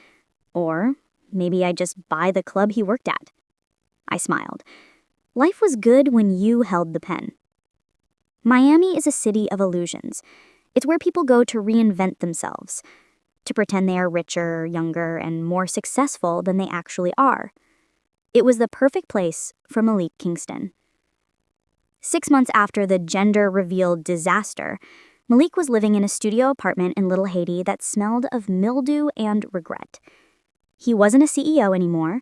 Or maybe I'd just buy the club he worked at. I smiled. Life was good when you held the pen. Miami is a city of illusions. It's where people go to reinvent themselves, to pretend they are richer, younger, and more successful than they actually are. It was the perfect place for Malik Kingston. 6 months after the gender-revealed disaster, Malik was living in a studio apartment in Little Haiti that smelled of mildew and regret. He wasn't a CEO anymore.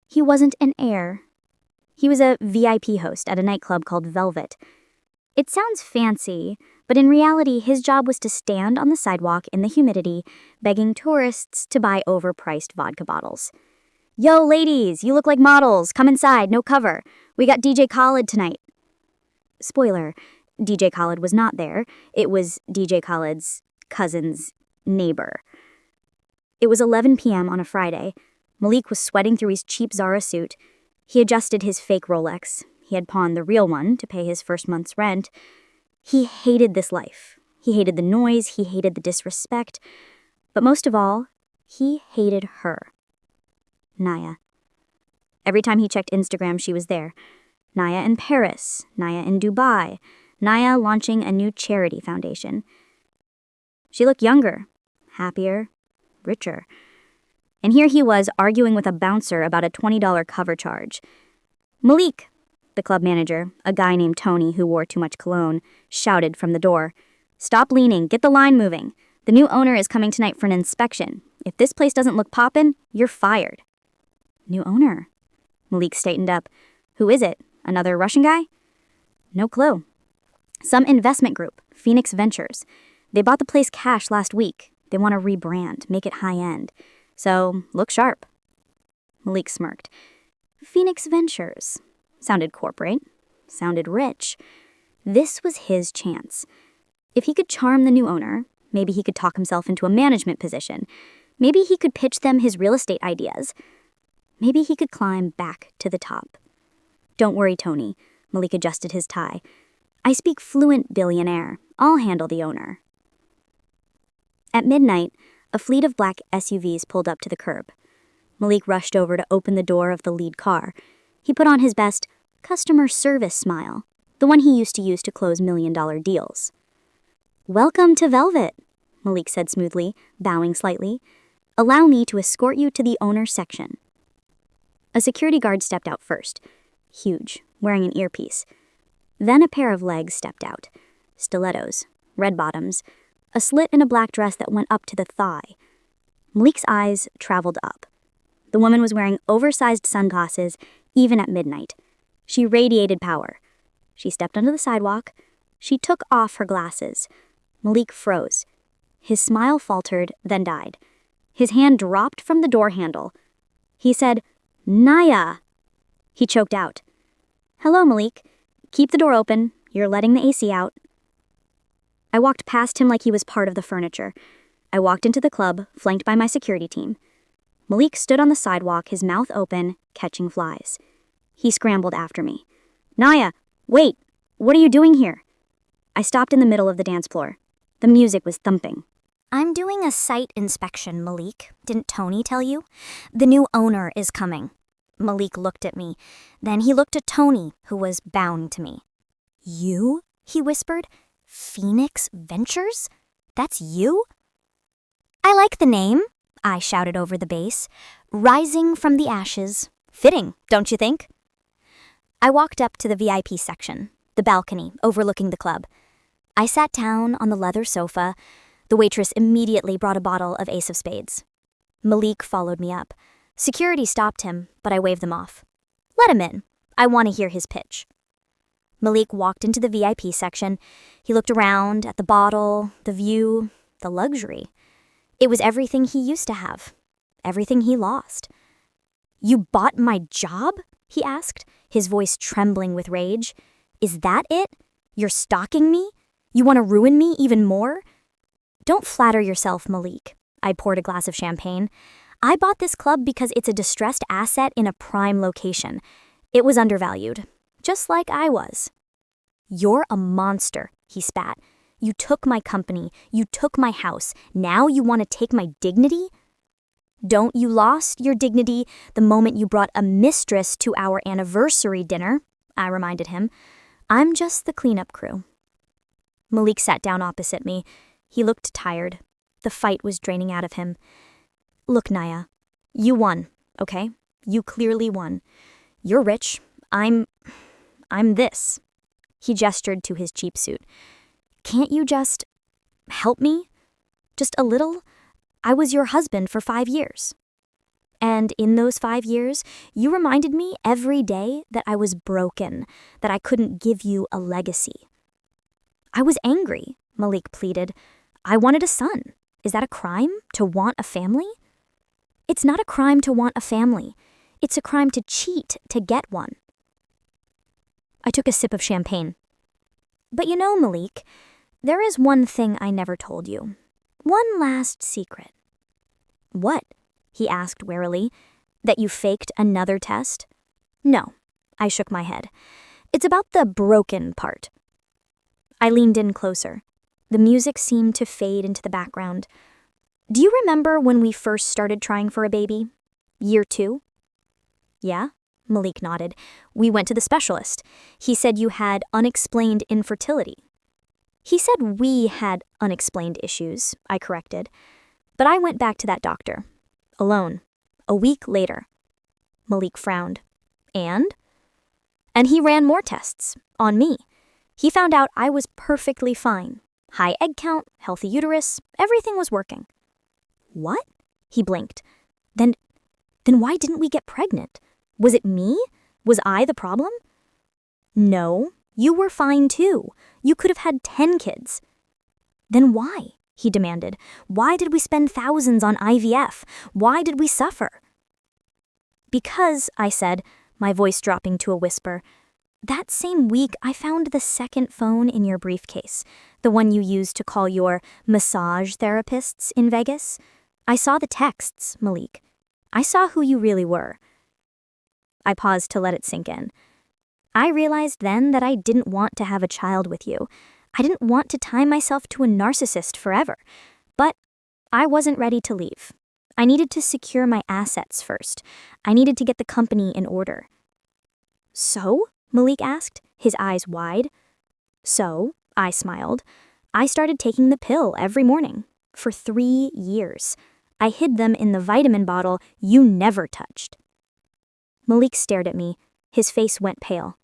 He wasn't an heir. He was a VIP host at a nightclub called Velvet. It sounds fancy, but in reality, his job was to stand on the sidewalk in the humidity, begging tourists to buy overpriced vodka bottles. "Yo, ladies, you look like models. Come inside, no cover. We got DJ Khaled tonight." Spoiler, DJ Khaled was not there. It was DJ Khaled's cousin's neighbor. It was 11 p.m. on a Friday. Malik was sweating through his cheap Zara suit. He adjusted his fake Rolex. He had pawned the real one to pay his first month's rent. He hated this life. He hated the noise. He hated the disrespect. But most of all, he hated her. Naya. Every time he checked Instagram, she was there. Naya in Paris. Naya in Dubai. Naya launching a new charity foundation. She looked younger, happier, richer. And here he was arguing with a bouncer about a $20 cover charge. "Malik," the club manager, a guy named Tony who wore too much cologne, shouted from the door. "Stop leaning, get the line moving. The new owner is coming tonight for an inspection. If this place doesn't look poppin', you're fired." "New owner?" Malik straightened up. "Who is it? Another Russian guy?" "No clue. Some investment group, Phoenix Ventures. They bought the place cash last week. They want to rebrand, make it high-end. So, look sharp." Malik smirked. Phoenix Ventures. Sounded corporate. Sounded rich. This was his chance. If he could charm the new owner, maybe he could talk himself into a management position. Maybe he could pitch them his real estate ideas. Maybe he could climb back to the top. "Don't worry, Tony." Malik adjusted his tie. "I speak fluent billionaire. I'll handle the owner." At midnight, a fleet of black SUVs pulled up to the curb. Malik rushed over to open the door of the lead car. He put on his best customer service smile, the one he used to use to close million-dollar deals. "Welcome to Velvet," Malik said smoothly, bowing slightly. "Allow me to escort you to the owner's section." A security guard stepped out first, huge, wearing an earpiece. Then a pair of legs stepped out, stilettos, red bottoms, a slit in a black dress that went up to the thigh. Malik's eyes traveled up. The woman was wearing oversized sunglasses, even at midnight. She radiated power. She stepped onto the sidewalk. She took off her glasses. Malik froze. His smile faltered, then died. His hand dropped from the door handle. He said, "Naya!" He choked out. "Hello, Malik. Keep the door open. You're letting the AC out." I walked past him like he was part of the furniture. I walked into the club, flanked by my security team. Malik stood on the sidewalk, his mouth open, catching flies. He scrambled after me. Naya, wait! What are you doing here? I stopped in the middle of the dance floor. The music was thumping. I'm doing a site inspection, Malik. Didn't Tony tell you? The new owner is coming. Malik looked at me. Then he looked at Tony, who was bowing to me. You? He whispered. Phoenix Ventures? That's you? I like the name, I shouted over the bass. Rising from the ashes. Fitting, don't you think? I walked up to the VIP section, the balcony overlooking the club. I sat down on the leather sofa. The waitress immediately brought a bottle of Ace of Spades. Malik followed me up. Security stopped him, but I waved them off. Let him in. I want to hear his pitch. Malik walked into the VIP section. He looked around at the bottle, the view, the luxury. It was everything he used to have, everything he lost. You bought my job? He asked, his voice trembling with rage. Is that it? You're stalking me? You want to ruin me even more? Don't flatter yourself, Malik. I poured a glass of champagne. I bought this club because it's a distressed asset in a prime location. It was undervalued, just like I was. You're a monster, he spat. You took my company. You took my house. Now you want to take my dignity? Don't you lost your dignity the moment you brought a mistress to our anniversary dinner, I reminded him. I'm just the cleanup crew. Malik sat down opposite me. He looked tired. The fight was draining out of him. Look, Naya, you won, okay? You clearly won. You're rich. I'm this. He gestured to his cheap suit. Can't you just help me? Just a little? I was your husband for 5 years. And in those 5 years, you reminded me every day that I was broken, that I couldn't give you a legacy. I was angry, Malik pleaded. I wanted a son. Is that a crime, to want a family? It's not a crime to want a family. It's a crime to cheat to get one. I took a sip of champagne. But you know, Malik, there is one thing I never told you. One last secret. What? He asked warily. That you faked another test? No, I shook my head. It's about the broken part. I leaned in closer. The music seemed to fade into the background. Do you remember when we first started trying for a baby? Year 2? Yeah, Malik nodded. We went to the specialist. He said you had unexplained infertility. He said we had unexplained issues, I corrected. But I went back to that doctor. Alone. A week later. Malik frowned. And he ran more tests. On me. He found out I was perfectly fine. High egg count, healthy uterus, everything was working. What? He blinked. Then why didn't we get pregnant? Was it me? Was I the problem? No, you were fine too. You could have had 10 kids. Then why? He demanded. Why did we spend thousands on IVF? Why did we suffer? Because, I said, my voice dropping to a whisper, that same week I found the second phone in your briefcase, the one you used to call your massage therapists in Vegas. I saw the texts, Malik. I saw who you really were. I paused to let it sink in. I realized then that I didn't want to have a child with you. I didn't want to tie myself to a narcissist forever. But I wasn't ready to leave. I needed to secure my assets first. I needed to get the company in order. So? Malik asked, his eyes wide. So, I smiled. I started taking the pill every morning. For 3 years. I hid them in the vitamin bottle you never touched. Malik stared at me. His face went pale.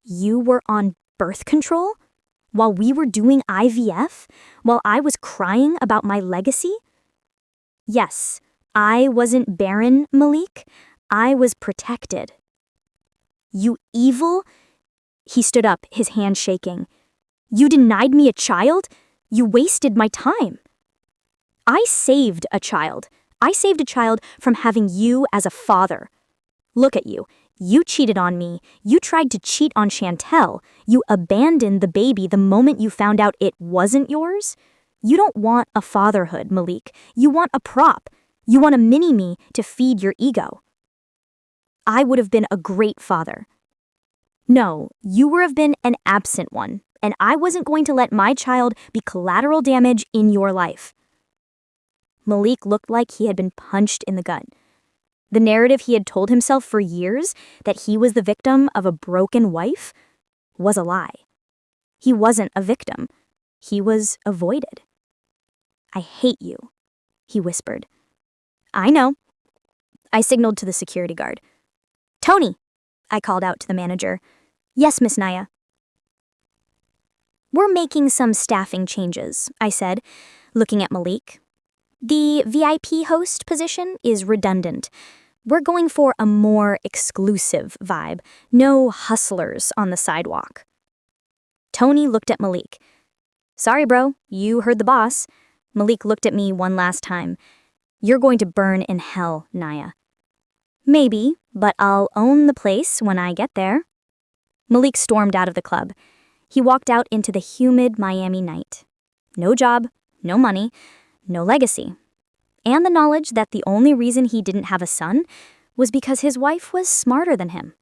You were on birth control? While we were doing IVF? While I was crying about my legacy? Yes, I wasn't barren, Malik. I was protected. You evil? He stood up, his hand shaking. You denied me a child? You wasted my time. I saved a child. I saved a child from having you as a father. Look at you. You cheated on me. You tried to cheat on Chantel. You abandoned the baby the moment you found out it wasn't yours. You don't want a fatherhood, Malik. You want a prop. You want a mini-me to feed your ego. I would have been a great father. No, you would have been an absent one, and I wasn't going to let my child be collateral damage in your life. Malik looked like he had been punched in the gut. The narrative he had told himself for years, that he was the victim of a broken wife, was a lie. He wasn't a victim. He was avoided. I hate you, he whispered. I know. I signaled to the security guard. Tony, I called out to the manager. Yes, Miss Naya. We're making some staffing changes, I said, looking at Malik. The VIP host position is redundant. We're going for a more exclusive vibe. No hustlers on the sidewalk. Tony looked at Malik. Sorry, bro, you heard the boss. Malik looked at me one last time. You're going to burn in hell, Naya. Maybe, but I'll own the place when I get there. Malik stormed out of the club. He walked out into the humid Miami night. No job, no money, no legacy. And the knowledge that the only reason he didn't have a son was because his wife was smarter than him.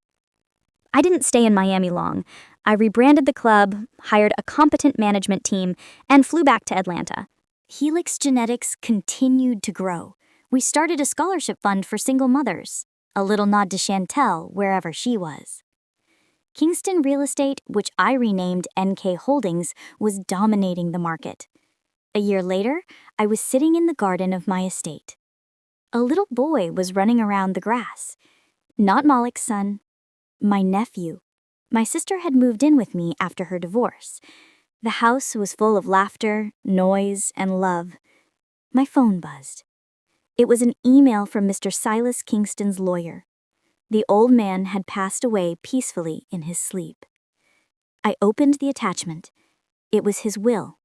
I didn't stay in Miami long. I rebranded the club, hired a competent management team, and flew back to Atlanta. Helix Genetics continued to grow. We started a scholarship fund for single mothers, a little nod to Chantel wherever she was. Kingston Real Estate, which I renamed NK Holdings, was dominating the market. A year later, I was sitting in the garden of my estate. A little boy was running around the grass. Not Malik's son, my nephew. My sister had moved in with me after her divorce. The house was full of laughter, noise, and love. My phone buzzed. It was an email from Mr. Silas Kingston's lawyer. The old man had passed away peacefully in his sleep. I opened the attachment. It was his will.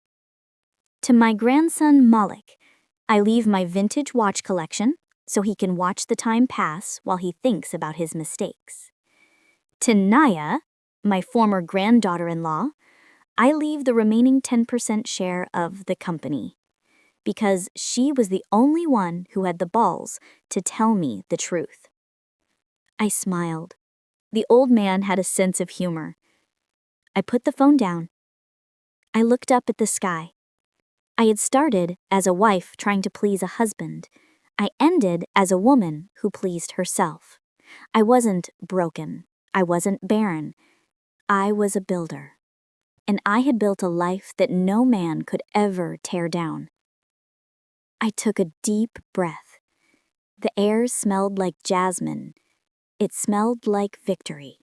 To my grandson Malik, I leave my vintage watch collection so he can watch the time pass while he thinks about his mistakes. To Naya, my former granddaughter-in-law, I leave the remaining 10% share of the company, because she was the only one who had the balls to tell me the truth. I smiled. The old man had a sense of humor. I put the phone down. I looked up at the sky. I had started as a wife trying to please a husband. I ended as a woman who pleased herself. I wasn't broken. I wasn't barren. I was a builder. And I had built a life that no man could ever tear down. I took a deep breath. The air smelled like jasmine. It smelled like victory.